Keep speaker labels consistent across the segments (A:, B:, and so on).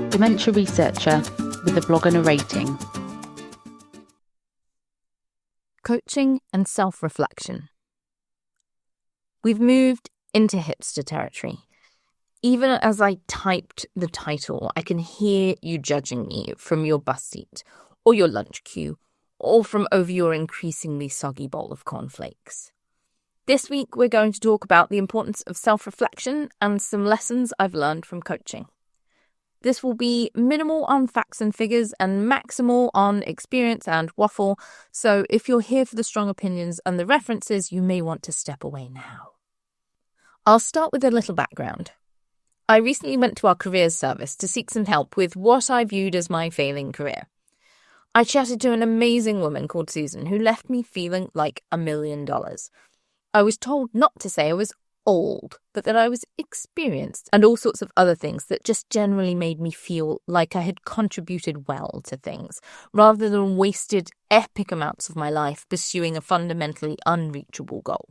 A: dementia researcher with a blog and a rating.
B: Coaching and self-reflection. We've moved into hipster territory. Even as I typed the title, I can hear you judging me from your bus seat, or your lunch queue, or from over your increasingly soggy bowl of cornflakes. This week, we're going to talk about the importance of self-reflection and some lessons I've learned from coaching. This will be minimal on facts and figures and maximal on experience and waffle, so if you're here for the strong opinions and the references, you may want to step away now. I'll start with a little background. I recently went to our careers service to seek some help with what I viewed as my failing career. I chatted to an amazing woman called Susan who left me feeling like $1 million. I was told not to say I was old, but that I was experienced and all sorts of other things that just generally made me feel like I had contributed well to things, rather than wasted epic amounts of my life pursuing a fundamentally unreachable goal.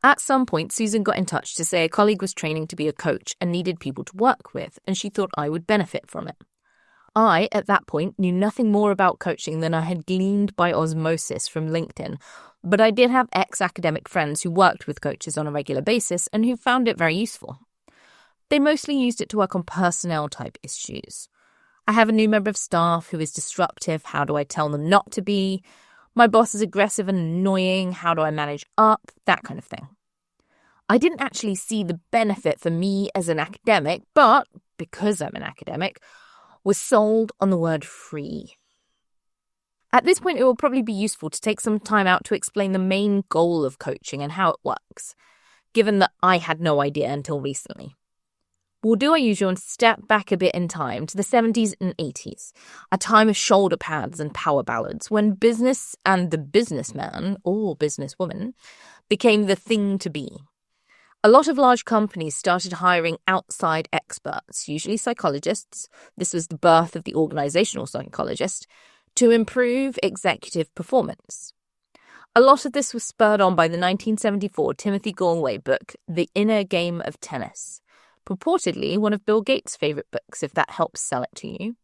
B: At some point, Susan got in touch to say a colleague was training to be a coach and needed people to work with, and she thought I would benefit from it. I, at that point, knew nothing more about coaching than I had gleaned by osmosis from LinkedIn, but I did have ex-academic friends who worked with coaches on a regular basis and who found it very useful. They mostly used it to work on personnel-type issues. I have a new member of staff who is disruptive. How do I tell them not to be? My boss is aggressive and annoying. How do I manage up? That kind of thing. I didn't actually see the benefit for me as an academic, but because I'm an academic, was sold on the word free. At this point, it will probably be useful to take some time out to explain the main goal of coaching and how it works, given that I had no idea until recently. We'll do our usual and step back a bit in time to the 70s and 80s, a time of shoulder pads and power ballads, when business and the businessman, or businesswoman, became the thing to be. A lot of large companies started hiring outside experts, usually psychologists. This was the birth of the organizational psychologist, to improve executive performance. A lot of this was spurred on by the 1974 Timothy Galway book, The Inner Game of Tennis, purportedly one of Bill Gates' favorite books, if that helps sell it to you,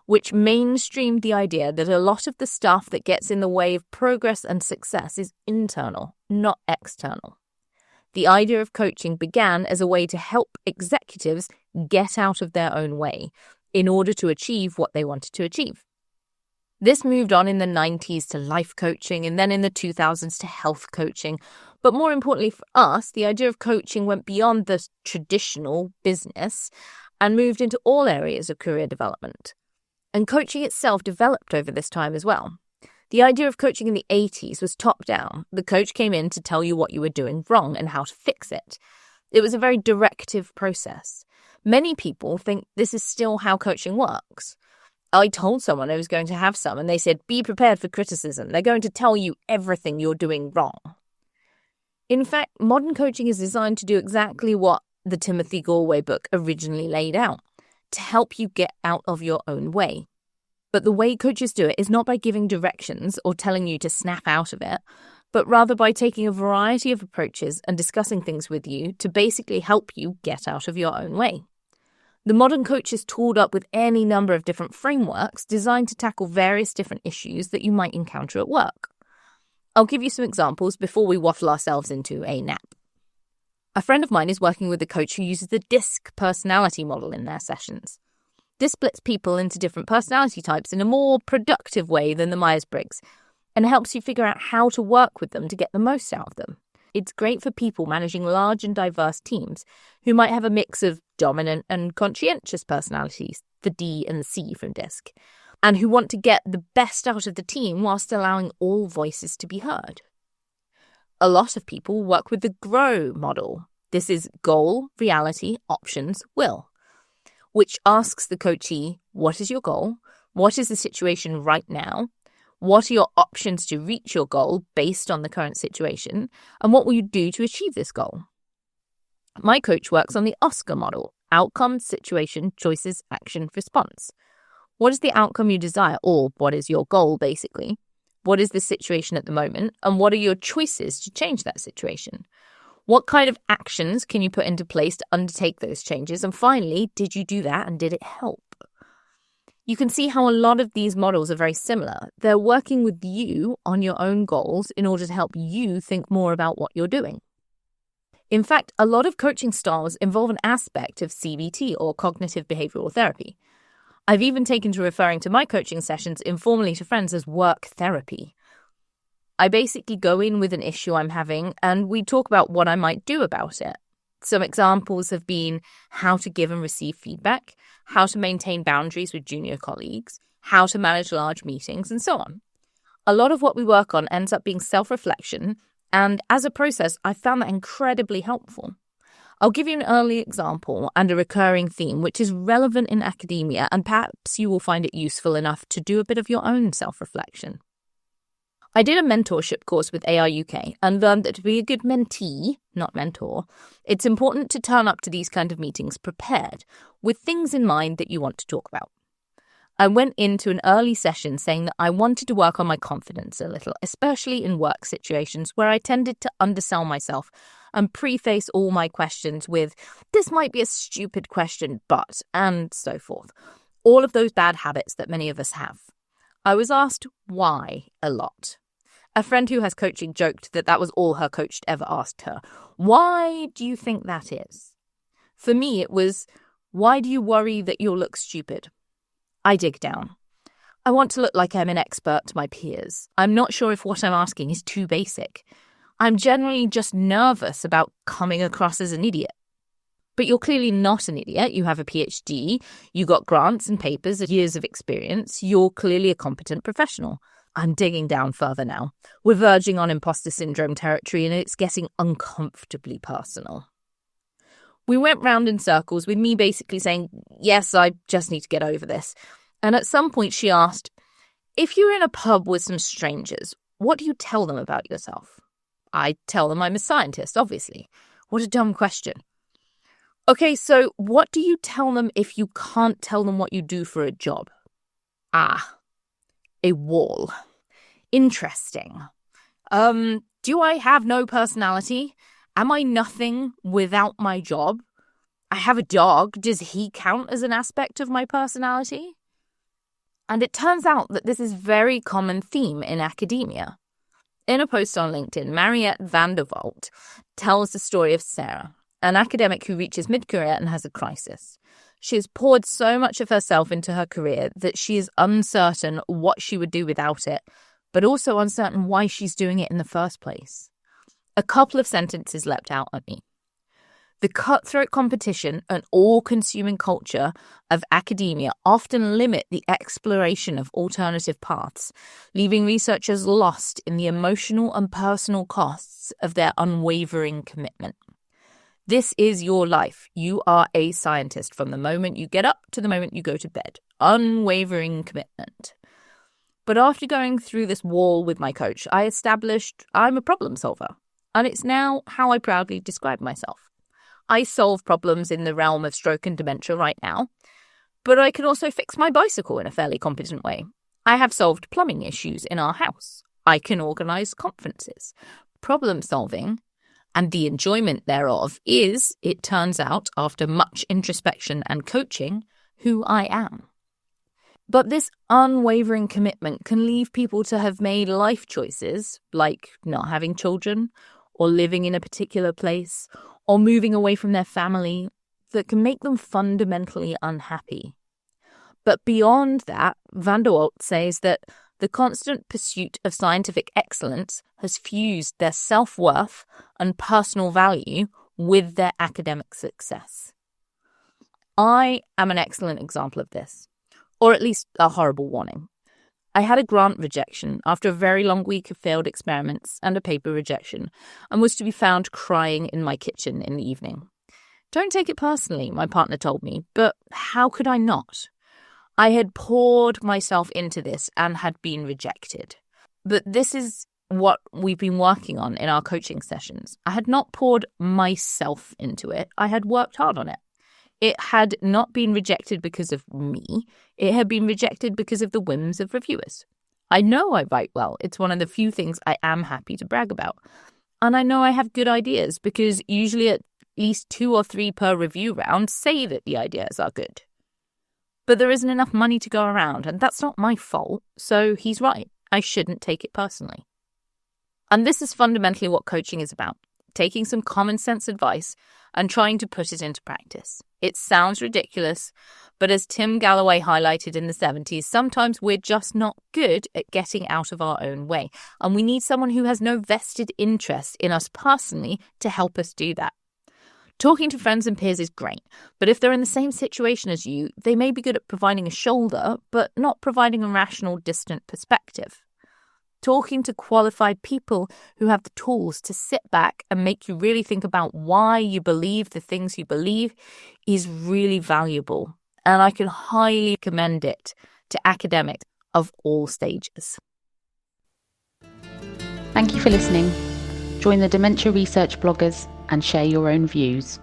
B: which mainstreamed the idea that a lot of the stuff that gets in the way of progress and success is internal, not external. The idea of coaching began as a way to help executives get out of their own way in order to achieve what they wanted to achieve. This moved on in the 90s to life coaching and then in the 2000s to health coaching. But more importantly for us, the idea of coaching went beyond the traditional business and moved into all areas of career development. And coaching itself developed over this time as well. The idea of coaching in the 80s was top-down. The coach came in to tell you what you were doing wrong and how to fix it. It was a very directive process. Many people think this is still how coaching works. I told someone I was going to have some, and they said, be prepared for criticism. They're going to tell you everything you're doing wrong. In fact, modern coaching is designed to do exactly what the Timothy Galway book originally laid out, to help you get out of your own way. But the way coaches do it is not by giving directions or telling you to snap out of it, but rather by taking a variety of approaches and discussing things with you to basically help you get out of your own way. The modern coach is tooled up with any number of different frameworks designed to tackle various different issues that you might encounter at work. I'll give you some examples before we waffle ourselves into a nap. A friend of mine is working with a coach who uses the DISC personality model in their sessions. This splits people into different personality types in a more productive way than the Myers-Briggs, and helps you figure out how to work with them to get the most out of them. It's great for people managing large and diverse teams who might have a mix of dominant and conscientious personalities, the D and the C from DISC, and who want to get the best out of the team whilst allowing all voices to be heard. A lot of people work with the GROW model. This is goal, reality, options, will, which asks the coachee, what is your goal? What is the situation right now? What are your options to reach your goal based on the current situation? And what will you do to achieve this goal? My coach works on the OSCAR model, outcome, situation, choices, action, response. What is the outcome you desire, or what is your goal, basically? What is the situation at the moment, and what are your choices to change that situation? What kind of actions can you put into place to undertake those changes? And finally, did you do that and did it help? You can see how a lot of these models are very similar. They're working with you on your own goals in order to help you think more about what you're doing. In fact, a lot of coaching styles involve an aspect of CBT or cognitive behavioral therapy. I've even taken to referring to my coaching sessions informally to friends as work therapy. I basically go in with an issue I'm having and we talk about what I might do about it. Some examples have been how to give and receive feedback, how to maintain boundaries with junior colleagues, how to manage large meetings, and so on. A lot of what we work on ends up being self-reflection, and as a process, I found that incredibly helpful. I'll give you an early example and a recurring theme which is relevant in academia, and perhaps you will find it useful enough to do a bit of your own self-reflection. I did a mentorship course with AI UK and learned that to be a good mentee, not mentor, it's important to turn up to these kind of meetings prepared, with things in mind that you want to talk about. I went into an early session saying that I wanted to work on my confidence a little, especially in work situations where I tended to undersell myself and preface all my questions with, this might be a stupid question, but, and so forth. All of those bad habits that many of us have. I was asked why a lot. A friend who has coaching joked that was all her coach ever asked her. Why do you think that is? For me, it was, why do you worry that you'll look stupid? I dig down. I want to look like I'm an expert to my peers. I'm not sure if what I'm asking is too basic. I'm generally just nervous about coming across as an idiot. But you're clearly not an idiot. You have a PhD, you got grants and papers and years of experience. You're clearly a competent professional. I'm digging down further now. We're verging on imposter syndrome territory and it's getting uncomfortably personal. We went round in circles with me basically saying, yes, I just need to get over this. And at some point she asked, if you're in a pub with some strangers, what do you tell them about yourself? I tell them I'm a scientist, obviously. What a dumb question. Okay, so what do you tell them if you can't tell them what you do for a job? A wall. Interesting. Do I have no personality? Am I nothing without my job? I have a dog. Does he count as an aspect of my personality? And it turns out that this is a very common theme in academia. In a post on LinkedIn, Mariette van der Walt tells the story of Sarah, an academic who reaches mid-career and has a crisis. She has poured so much of herself into her career that she is uncertain what she would do without it, but also uncertain why she's doing it in the first place. A couple of sentences leapt out at me. The cutthroat competition and all-consuming culture of academia often limit the exploration of alternative paths, leaving researchers lost in the emotional and personal costs of their unwavering commitment. This is your life. You are a scientist from the moment you get up to the moment you go to bed. Unwavering commitment. But after going through this wall with my coach, I established I'm a problem solver. And it's now how I proudly describe myself. I solve problems in the realm of stroke and dementia right now, but I can also fix my bicycle in a fairly competent way. I have solved plumbing issues in our house. I can organise conferences. Problem solving, and the enjoyment thereof, is, it turns out, after much introspection and coaching, who I am. But this unwavering commitment can leave people to have made life choices, like not having children, or living in a particular place, or moving away from their family, that can make them fundamentally unhappy. But beyond that, van der Walt says that the constant pursuit of scientific excellence has fused their self-worth and personal value with their academic success. I am an excellent example of this, or at least a horrible warning. I had a grant rejection after a very long week of failed experiments and a paper rejection, and was to be found crying in my kitchen in the evening. Don't take it personally, my partner told me, but how could I not? I had poured myself into this and had been rejected. But this is what we've been working on in our coaching sessions. I had not poured myself into it. I had worked hard on it. It had not been rejected because of me. It had been rejected because of the whims of reviewers. I know I write well. It's one of the few things I am happy to brag about. And I know I have good ideas because usually at least 2 or 3 per review round say that the ideas are good. But there isn't enough money to go around, and that's not my fault, so he's right. I shouldn't take it personally. And this is fundamentally what coaching is about, taking some common sense advice and trying to put it into practice. It sounds ridiculous, but as Tim Galloway highlighted in the 70s, sometimes we're just not good at getting out of our own way, and we need someone who has no vested interest in us personally to help us do that. Talking to friends and peers is great, but if they're in the same situation as you, they may be good at providing a shoulder, but not providing a rational, distant perspective. Talking to qualified people who have the tools to sit back and make you really think about why you believe the things you believe is really valuable, and I can highly commend it to academics of all stages.
A: Thank you for listening. Join the Dementia Research bloggers and share your own views.